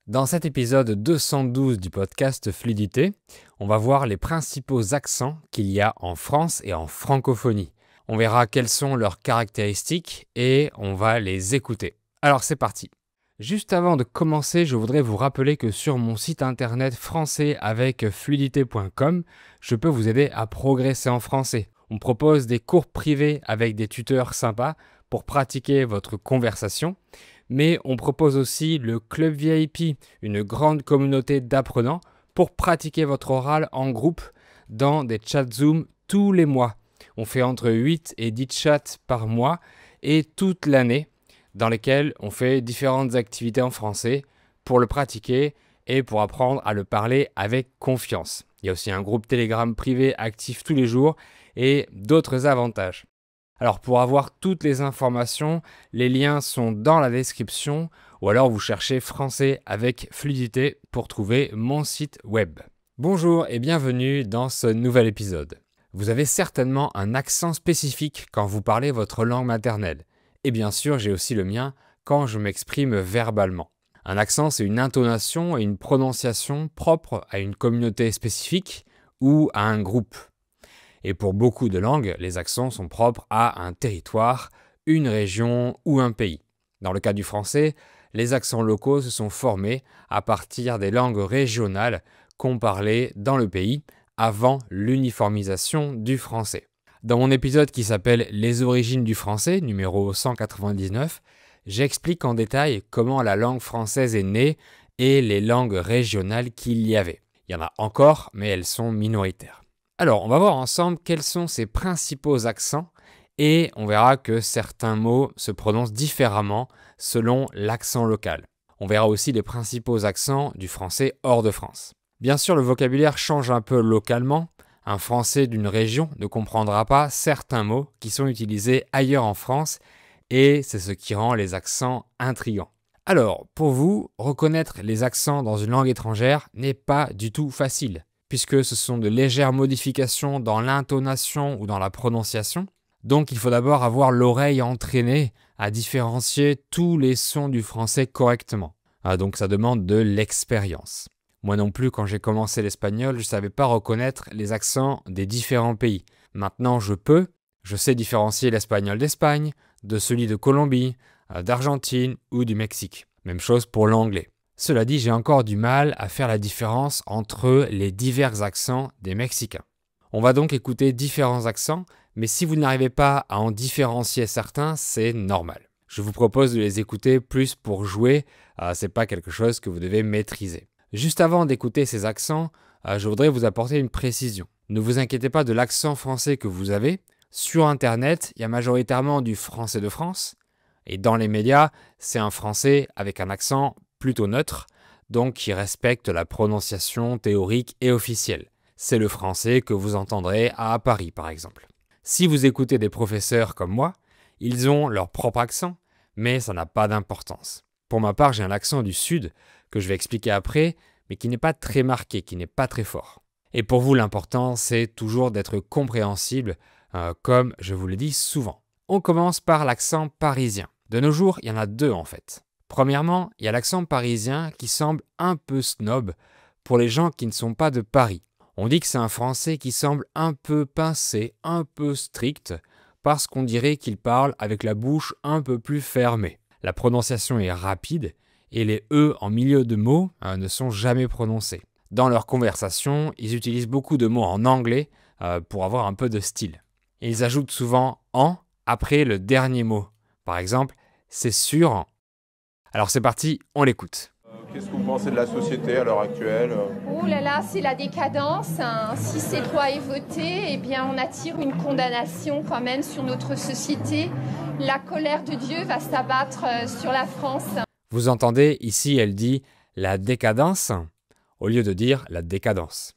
Dans cet épisode 212 du podcast Fluidité, on va voir les principaux accents qu'il y a en France et en francophonie. On verra quelles sont leurs caractéristiques et on va les écouter. Alors c'est parti. Juste avant de commencer, je voudrais vous rappeler que sur mon site internet français avec fluidité.com, je peux vous aider à progresser en français. On propose des cours privés avec des tuteurs sympas pour pratiquer votre conversation. Mais on propose aussi le Club VIP, une grande communauté d'apprenants pour pratiquer votre oral en groupe dans des chats Zoom tous les mois. On fait entre 8 et 10 chats par mois et toute l'année dans lesquels on fait différentes activités en français pour le pratiquer et pour apprendre à le parler avec confiance. Il y a aussi un groupe Telegram privé actif tous les jours et d'autres avantages. Alors pour avoir toutes les informations, les liens sont dans la description ou alors vous cherchez français avec fluidité pour trouver mon site web. Bonjour et bienvenue dans ce nouvel épisode. Vous avez certainement un accent spécifique quand vous parlez votre langue maternelle. Et bien sûr, j'ai aussi le mien quand je m'exprime verbalement. Un accent, c'est une intonation et une prononciation propre à une communauté spécifique ou à un groupe. Et pour beaucoup de langues, les accents sont propres à un territoire, une région ou un pays. Dans le cas du français, les accents locaux se sont formés à partir des langues régionales qu'on parlait dans le pays avant l'uniformisation du français. Dans mon épisode qui s'appelle « Les origines du français », numéro 199, j'explique en détail comment la langue française est née et les langues régionales qu'il y avait. Il y en a encore, mais elles sont minoritaires. Alors, on va voir ensemble quels sont ces principaux accents et on verra que certains mots se prononcent différemment selon l'accent local. On verra aussi les principaux accents du français hors de France. Bien sûr, le vocabulaire change un peu localement. Un Français d'une région ne comprendra pas certains mots qui sont utilisés ailleurs en France et c'est ce qui rend les accents intrigants. Alors, pour vous, reconnaître les accents dans une langue étrangère n'est pas du tout facile, puisque ce sont de légères modifications dans l'intonation ou dans la prononciation. Donc il faut d'abord avoir l'oreille entraînée à différencier tous les sons du français correctement. Donc ça demande de l'expérience. Moi non plus, quand j'ai commencé l'espagnol, je ne savais pas reconnaître les accents des différents pays. Maintenant je sais différencier l'espagnol d'Espagne, de celui de Colombie, d'Argentine ou du Mexique. Même chose pour l'anglais. Cela dit, j'ai encore du mal à faire la différence entre les divers accents des Mexicains. On va donc écouter différents accents, mais si vous n'arrivez pas à en différencier certains, c'est normal. Je vous propose de les écouter plus pour jouer, c'est pas quelque chose que vous devez maîtriser. Juste avant d'écouter ces accents, je voudrais vous apporter une précision. Ne vous inquiétez pas de l'accent français que vous avez. Sur Internet, il y a majoritairement du français de France, et dans les médias, c'est un français avec un accent plutôt neutre, donc qui respecte la prononciation théorique et officielle. C'est le français que vous entendrez à Paris, par exemple. Si vous écoutez des professeurs comme moi, ils ont leur propre accent, mais ça n'a pas d'importance. Pour ma part, j'ai un accent du Sud, que je vais expliquer après, mais qui n'est pas très marqué, qui n'est pas très fort. Et pour vous, l'important, c'est toujours d'être compréhensible, comme je vous le dis souvent. On commence par l'accent parisien. De nos jours, il y en a deux en fait. Premièrement, il y a l'accent parisien qui semble un peu snob pour les gens qui ne sont pas de Paris. On dit que c'est un français qui semble un peu pincé, un peu strict, parce qu'on dirait qu'il parle avec la bouche un peu plus fermée. La prononciation est rapide et les « e » en milieu de mots ne sont jamais prononcés. Dans leur conversation, ils utilisent beaucoup de mots en anglais pour avoir un peu de style. Et ils ajoutent souvent « en » après le dernier mot. Par exemple, c'est sûr. Alors c'est parti, on l'écoute. Qu'est-ce que vous pensez de la société à l'heure actuelle ? Oh là là, c'est la décadence. Si cette loi est votée, eh bien on attire une condamnation quand même sur notre société. La colère de Dieu va s'abattre sur la France. Vous entendez, ici elle dit la décadence au lieu de dire la décadence.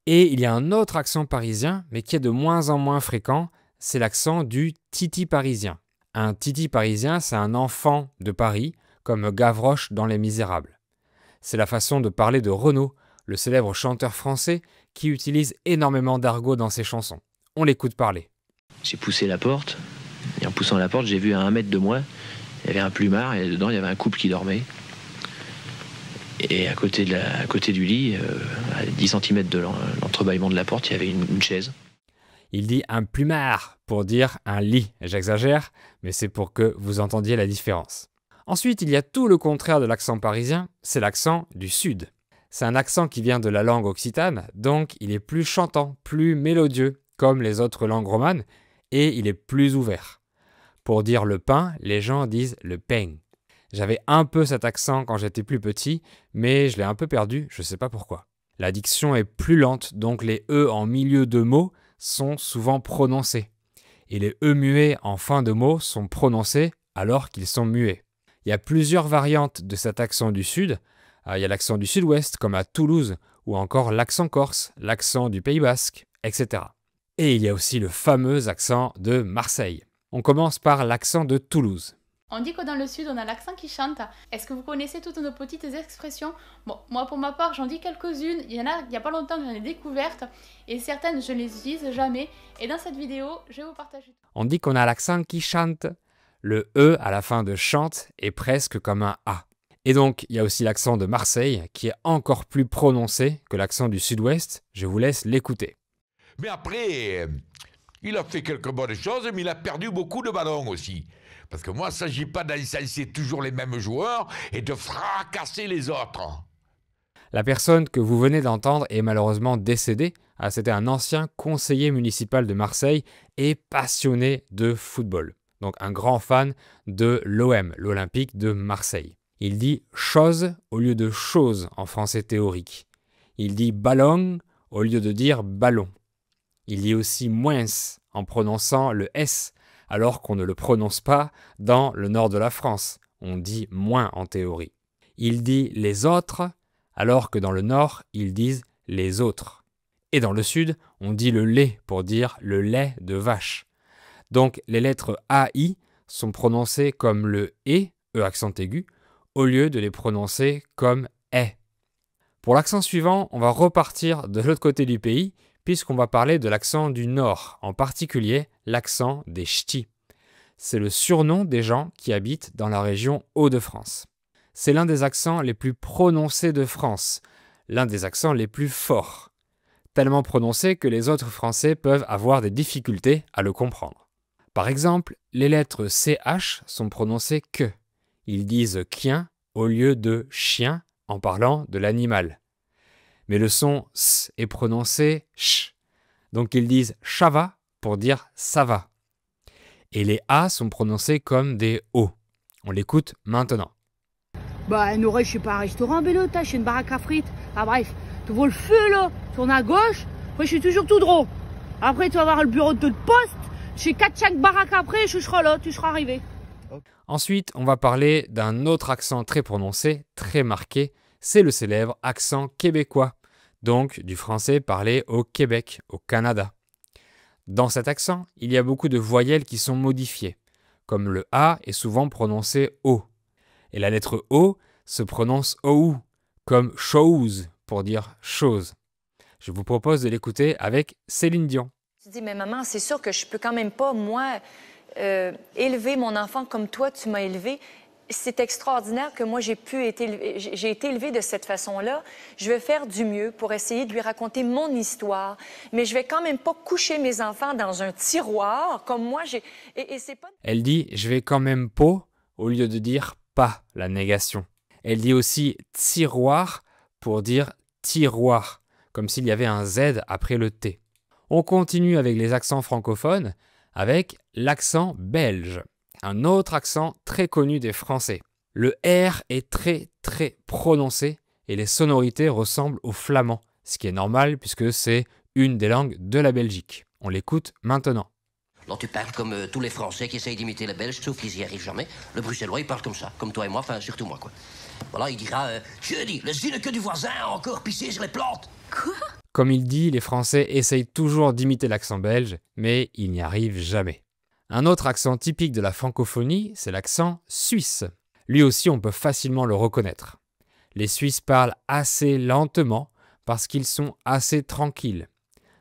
Et il y a un autre accent parisien, mais qui est de moins en moins fréquent, c'est l'accent du titi parisien. Un titi parisien, c'est un enfant de Paris, comme Gavroche dans Les Misérables. C'est la façon de parler de Renaud, le célèbre chanteur français qui utilise énormément d'argot dans ses chansons. On l'écoute parler. J'ai poussé la porte, et en poussant la porte, j'ai vu à 1 mètre de moi, il y avait un plumard, et dedans, il y avait un couple qui dormait. Et à côté du lit, à 10 cm de l'entrebâillement de la porte, il y avait une chaise. Il dit un plumard pour dire un lit. J'exagère, mais c'est pour que vous entendiez la différence. Ensuite, il y a tout le contraire de l'accent parisien, c'est l'accent du Sud. C'est un accent qui vient de la langue occitane, donc il est plus chantant, plus mélodieux, comme les autres langues romanes, et il est plus ouvert. Pour dire le pain, les gens disent le pain. J'avais un peu cet accent quand j'étais plus petit, mais je l'ai un peu perdu, je ne sais pas pourquoi. La diction est plus lente, donc les E en milieu de mots sont souvent prononcés. Et les E muets en fin de mots sont prononcés alors qu'ils sont muets. Il y a plusieurs variantes de cet accent du Sud. Il y a l'accent du Sud-Ouest, comme à Toulouse, ou encore l'accent corse, l'accent du Pays Basque, etc. Et il y a aussi le fameux accent de Marseille. On commence par l'accent de Toulouse. On dit que dans le Sud, on a l'accent qui chante. Est-ce que vous connaissez toutes nos petites expressions? Bon, moi, pour ma part, j'en dis quelques-unes. Il y en a, il n'y a pas longtemps que j'en ai découvertes. Et certaines, je ne les utilise jamais. Et dans cette vidéo, je vais vous partager. On dit qu'on a l'accent qui chante. Le E à la fin de chante est presque comme un A. Et donc, il y a aussi l'accent de Marseille, qui est encore plus prononcé que l'accent du Sud-Ouest. Je vous laisse l'écouter. Mais après, il a fait quelques bonnes choses, mais il a perdu beaucoup de ballons aussi. Parce que moi, il ne s'agit pas d'incenser toujours les mêmes joueurs et de fracasser les autres. La personne que vous venez d'entendre est malheureusement décédée. C'était un ancien conseiller municipal de Marseille et passionné de football. Donc un grand fan de l'OM, l'Olympique de Marseille. Il dit « chose » au lieu de « chose » en français théorique. Il dit « ballon » au lieu de dire « ballon ». Il dit aussi « moins » en prononçant le S, alors qu'on ne le prononce pas dans le nord de la France. On dit « moins » en théorie. Il dit « les autres » alors que dans le nord, ils disent « les autres ». Et dans le sud, on dit le lait pour dire le lait de vache. Donc les lettres AI sont prononcées comme le E accent aigu, au lieu de les prononcer comme E. Pour l'accent suivant, on va repartir de l'autre côté du pays, puisqu'on va parler de l'accent du nord, en particulier l'accent des ch'tis. C'est le surnom des gens qui habitent dans la région Hauts-de-France. C'est l'un des accents les plus prononcés de France, l'un des accents les plus forts, tellement prononcé que les autres Français peuvent avoir des difficultés à le comprendre. Par exemple, les lettres CH sont prononcées que. Ils disent quien au lieu de chien en parlant de l'animal. Mais le son S est prononcé ch. Donc ils disent chava pour dire ça va. Et les A sont prononcés comme des O. On l'écoute maintenant. Bah, Noré, je suis pas un restaurant, Bélo, je suis une baraque à frites. Ah, bref, tu vois le feu là, tourne à gauche, après je suis toujours tout droit. Après, tu vas voir le bureau de poste, je suis 4-5 baraques après, je serai là, tu seras arrivé. Ensuite, on va parler d'un autre accent très prononcé, très marqué, c'est le célèbre accent québécois, donc du français parlé au Québec, au Canada. Dans cet accent, il y a beaucoup de voyelles qui sont modifiées, comme le A est souvent prononcé O. Et la lettre O se prononce OU, comme chose pour dire chose. Je vous propose de l'écouter avec Céline Dion. Tu dis, mais maman, c'est sûr que je peux quand même pas, moi, élever mon enfant comme toi, tu m'as élevé. C'est extraordinaire que moi, j'ai été élevée de cette façon-là. Je vais faire du mieux pour essayer de lui raconter mon histoire, mais je vais quand même pas coucher mes enfants dans un tiroir comme moi. Et c'est pas... Elle dit « je vais quand même pas » au lieu de dire « pas », la négation. Elle dit aussi « tiroir » pour dire « tiroir », comme s'il y avait un Z après le T. On continue avec les accents francophones, avec l'accent belge, un autre accent très connu des Français. Le R est très prononcé et les sonorités ressemblent au flamand, ce qui est normal puisque c'est une des langues de la Belgique. On l'écoute maintenant. Non, tu parles comme tous les Français qui essayent d'imiter le Belge, sauf qu'ils n'y arrivent jamais. Le Bruxellois, il parle comme ça, comme toi et moi, enfin surtout moi, quoi. Voilà, il dira je dis, le zine que du voisin a encore pissé sur les plantes. Quoi? Comme il dit, les Français essayent toujours d'imiter l'accent belge, mais ils n'y arrivent jamais. Un autre accent typique de la francophonie, c'est l'accent suisse. Lui aussi, on peut facilement le reconnaître. Les Suisses parlent assez lentement parce qu'ils sont assez tranquilles.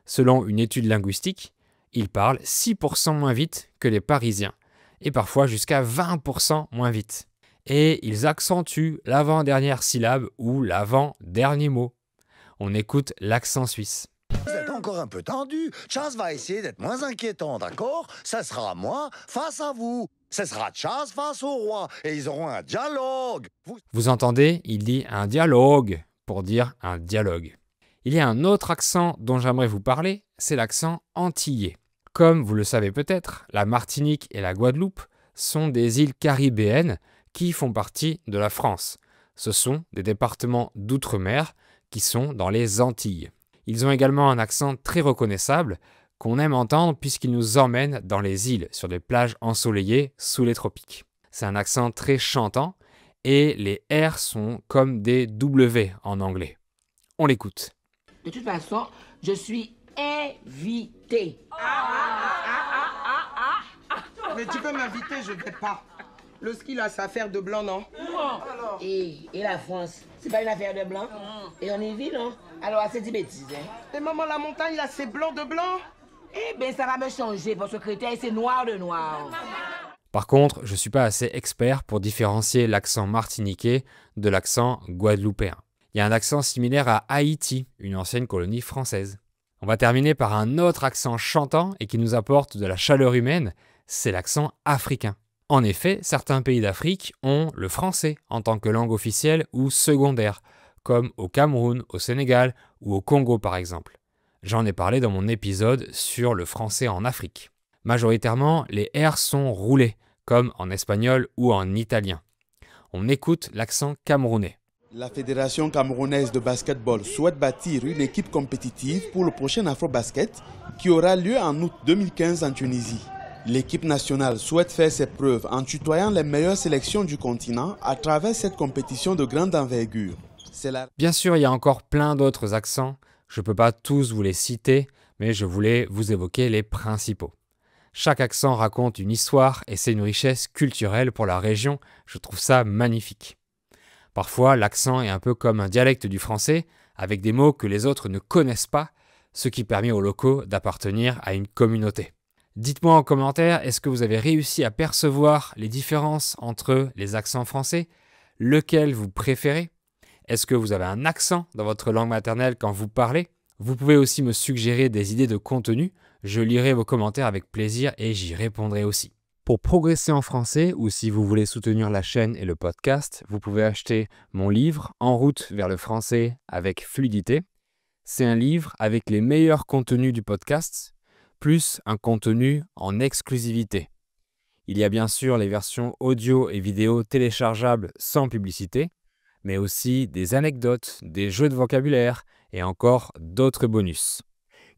Selon une étude linguistique, ils parlent 6% moins vite que les Parisiens, et parfois jusqu'à 20% moins vite. et ils accentuent l'avant-dernière syllabe ou l'avant-dernier mot. On écoute l'accent suisse. Vous êtes encore un peu tendu. Chas va essayer d'être moins inquiétant, d'accord? Ça sera moi face à vous. Ce sera Chas face au roi et ils auront un dialogue. Vous entendez, il dit un dialogue pour dire un dialogue. Il y a un autre accent dont j'aimerais vous parler, c'est l'accent antillais. Comme vous le savez peut-être, la Martinique et la Guadeloupe sont des îles caribéennes qui font partie de la France. Ce sont des départements d'outre-mer qui sont dans les Antilles. Ils ont également un accent très reconnaissable qu'on aime entendre puisqu'il nous emmène dans les îles, sur des plages ensoleillées sous les tropiques. C'est un accent très chantant et les R sont comme des W en anglais. On l'écoute. De toute façon, je suis invité. Mais tu peux m'inviter, je ne vais pas. Le ski, là, c'est affaire de blanc, non? Et la France, c'est pas une affaire de blanc? Et on y vit, non? Alors, c'est des bêtises, hein? Et maman, la montagne, là, c'est blanc de blanc? Eh bien, ça va me changer, parce que Créteil, c'est noir de noir. Par contre, je ne suis pas assez expert pour différencier l'accent martiniquais de l'accent guadeloupéen. Il y a un accent similaire à Haïti, une ancienne colonie française. On va terminer par un autre accent chantant et qui nous apporte de la chaleur humaine, c'est l'accent africain. En effet, certains pays d'Afrique ont le français en tant que langue officielle ou secondaire, comme au Cameroun, au Sénégal ou au Congo par exemple. J'en ai parlé dans mon épisode sur le français en Afrique. Majoritairement, les R sont roulés, comme en espagnol ou en italien. On écoute l'accent camerounais. La Fédération camerounaise de basketball souhaite bâtir une équipe compétitive pour le prochain Afrobasket qui aura lieu en août 2015 en Tunisie. L'équipe nationale souhaite faire ses preuves en tutoyant les meilleures sélections du continent à travers cette compétition de grande envergure. Bien sûr, il y a encore plein d'autres accents. Je ne peux pas tous vous les citer, mais je voulais vous évoquer les principaux. Chaque accent raconte une histoire et c'est une richesse culturelle pour la région. Je trouve ça magnifique. Parfois, l'accent est un peu comme un dialecte du français, avec des mots que les autres ne connaissent pas, ce qui permet aux locaux d'appartenir à une communauté. Dites-moi en commentaire, est-ce que vous avez réussi à percevoir les différences entre les accents français? Lequel vous préférez? Est-ce que vous avez un accent dans votre langue maternelle quand vous parlez? Vous pouvez aussi me suggérer des idées de contenu. Je lirai vos commentaires avec plaisir et j'y répondrai aussi. Pour progresser en français ou si vous voulez soutenir la chaîne et le podcast, vous pouvez acheter mon livre « En route vers le français avec fluidité ». C'est un livre avec les meilleurs contenus du podcast, plus un contenu en exclusivité. Il y a bien sûr les versions audio et vidéo téléchargeables sans publicité, mais aussi des anecdotes, des jeux de vocabulaire et encore d'autres bonus.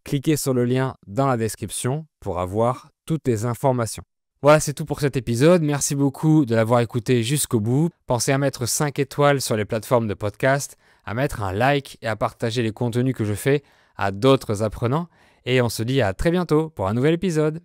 Cliquez sur le lien dans la description pour avoir toutes les informations. Voilà, c'est tout pour cet épisode. Merci beaucoup de l'avoir écouté jusqu'au bout. Pensez à mettre 5 étoiles sur les plateformes de podcast, à mettre un like et à partager les contenus que je fais à d'autres apprenants. Et on se dit à très bientôt pour un nouvel épisode.